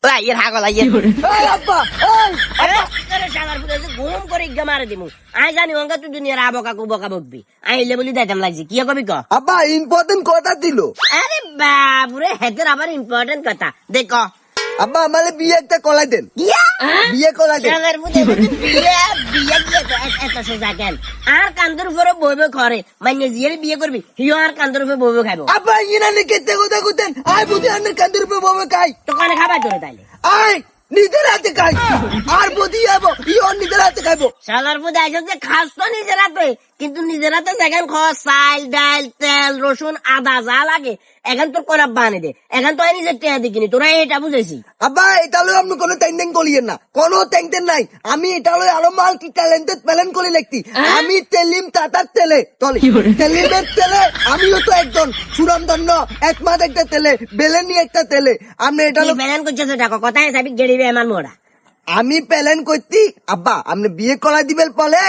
লাইয়ের হাগল লাইয়ের এই আব্বা ঘুম করে ইজ্ঞা মারে দিমু আই জানি অঙ্কা তুই দুনিয়ার আবকা বকা বকবি আইলে বলি দাইতাম লাগছি কি কবি ক আব্বা ইম্পর্টেন্ট কথা দিল। আরে বাবুরে হেতের আবার ইম্পর্টেন্ট কথা দেখ আব্বা আমারে বিয়ে একটা কলাই দেন, বিয়ে কলাই দেন। এত সোজা কেন আর কান্দর উপরে বইবে ঘরে মানে জিয়ারে বিয়ে করবি হিও আর কান্দর উপরে বইবে খাইবো আব্বা ইনানে কেতে কথা কইতেন আই বুঝি আন্নের কান্দের উপরে বমে খাই তো কানে খাবার তোরে তাইলে আই নিজের হাতে খাই আর বুঝি যাবো ইও নিজের হাতে খাইবো। সালার পুজো আইসো যে খাস তো নিজের হাতে কিন্তু নিজের হাতে যেখান খাওয়া চাল ডাল তেল রসুন আদা যা লাগে এখন তোর কোন আব্বা আনে দে এখন তো আমি নিজের টেয়া দিকিনি তোরা এটা বুঝেছি আব্বা এটা লই আপনি কোনো ট্যাং ট্যাং করিয়েন না, কোনো ট্যাং ট্যাং নাই। আমি এটা লই আরো মাল্টি ট্যালেন্টেড প্ল্যান করে লিখতি। আমি তেলিম টাটার তেলে তলে তেলিমের তেলে আমিও তো একজন সুরামদন্য একমাত একটা তেলে বেলেনি একটা তেলে। আমি এটা লই প্ল্যান করছো টাকা কথায় যাবি গেড়িবে আমার মোড়া আমি প্ল্যান করছি আব্বা আপনি বিয়ে করা দিবেন বলে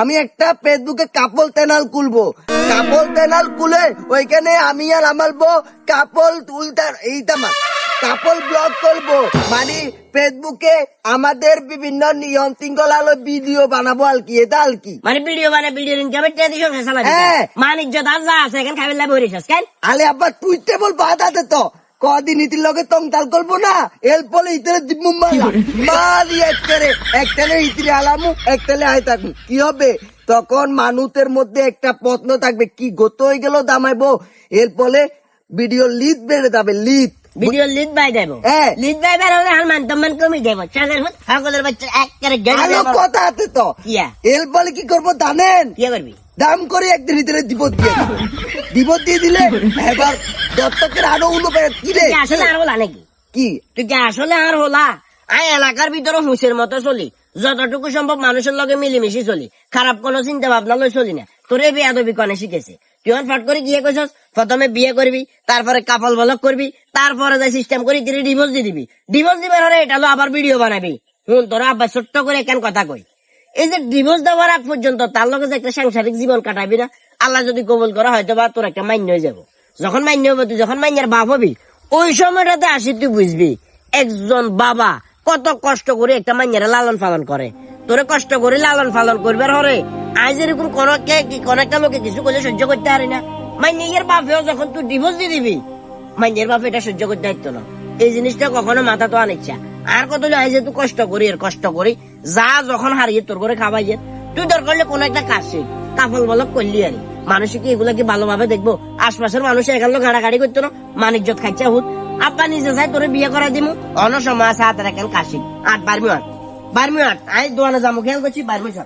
আমি একটা ফেসবুকে কাপল চ্যানেল খুলবো। কাপল চ্যানেল খুলে ওইখানে আমি আর আমার বউ কাপল উল্টার এইটা কাপল ব্লগ করবো, মানে ফেসবুকে আমাদের বিভিন্ন নিয়ম শৃঙ্খলা ভিডিও বানাবো আর কি। এটা আর কি মানে ভিডিও মানে ভিডিও ইনকামের টেয়া দিছো ফেসালা হ্যাঁ। মানিজ্য দাস যা আছে এখানে খাইবে লাভ হইছিস কেন আলে আব্বা তুই কেবল বাধাতে তো কদিন ইতির লগে তংতাল করবো না এর ফলে ইতিরে দিব্বু মারি একটানে ইতিরে আলামু একটালে আয় থাকবো কি হবে তখন মানুষের মধ্যে একটা প্রশ্ন থাকবে কি গত হয়ে গেল দামাইবো এর ফলে ভিডিও লিড বেড়ে যাবে লিড ভিডিও লিড বাই দেবো হ্যাঁ। লিড বাই বের হলে আর মান সম্মান কমে যাবো চালের মত সকলের বাচ্চা এক করে আলো কথা আছে তো কিয়া এর ফলে কি করবো জানেন কি করবি দাম করে একদিন ভিতরে দিবত দিয়ে দিলে এবার দত্তকের আরো অনুপায় কি রে তুই আসলে আর হলা নাকি কি তুই কি আসলে আর হলা আই এলাকার ভিতরে হুঁসের মতো চলি যতটুকু সম্ভব মানুষের লগে মিলিমিশি চলি খারাপ কোনো চিন্তা ভাবনা লই চলি না তোরে বেয়াদবি কনে শিখেছে তুই ফাট করে গিয়ে কইছস প্রথমে বিয়ে করবি তারপরে কাপল বলক করবি তারপরে যাই সিস্টেম করি তুই ডিভোর্স দিয়ে দিবি ডিভোর্স দিবার হলে এটা আবার ভিডিও বানাবি হুন তোরা আব্বা ছোট্ট করে কেন কথা কই এই যে ডিভোর্স দেওয়ার আগ পর্যন্ত তার লগে যে একটা সাংসারিক জীবন কাটাবি না আল্লাহ যদি কবুল করা হয়তো বা তোর একটা মান্য হয়ে যাবো যখন মান্য হবো তুই যখন মান্যার বাপ হবি ওই সময়টাতে আসি তুই বুঝবি একজন বাবা কত কষ্ট করে একটা মান্যারে লালন পালন করে তোরে কষ্ট করে লালন পালন করবার হরে আজ এরকম কোন একটা লোকে কিছু করলে সহ্য করতে পারি না মান্যের বাপেও যখন তুই ডিভোর্স দিয়ে দিবি মান্যের বাপ এটা সহ্য করতে দায়িত্ব না এই জিনিসটা কখনো মাথা তো আনিচ্ছা আর কত আজ তুই কষ্ট করি আর কষ্ট করি যা যখন হারিয়ে তোর করে খাবাই যে তুই দরকার করলে কোন একটা কাজ শিখ কাপল বলক করলি আর মানুষ কি এগুলা কি ভালোভাবে দেখবো আশপাশের মানুষ এখানে গাড়াগাড়ি করতো না মানিজ্জত খাইছে হুত আব্বা নিজে চাই তোরে বিয়ে করা দিমু অন্য সময় আছে হাতের এখন কাশি 8 12 মিনিট 12 মিনিট আই দোয়ানে যাবো খেয়াল করছি 12 মিনিট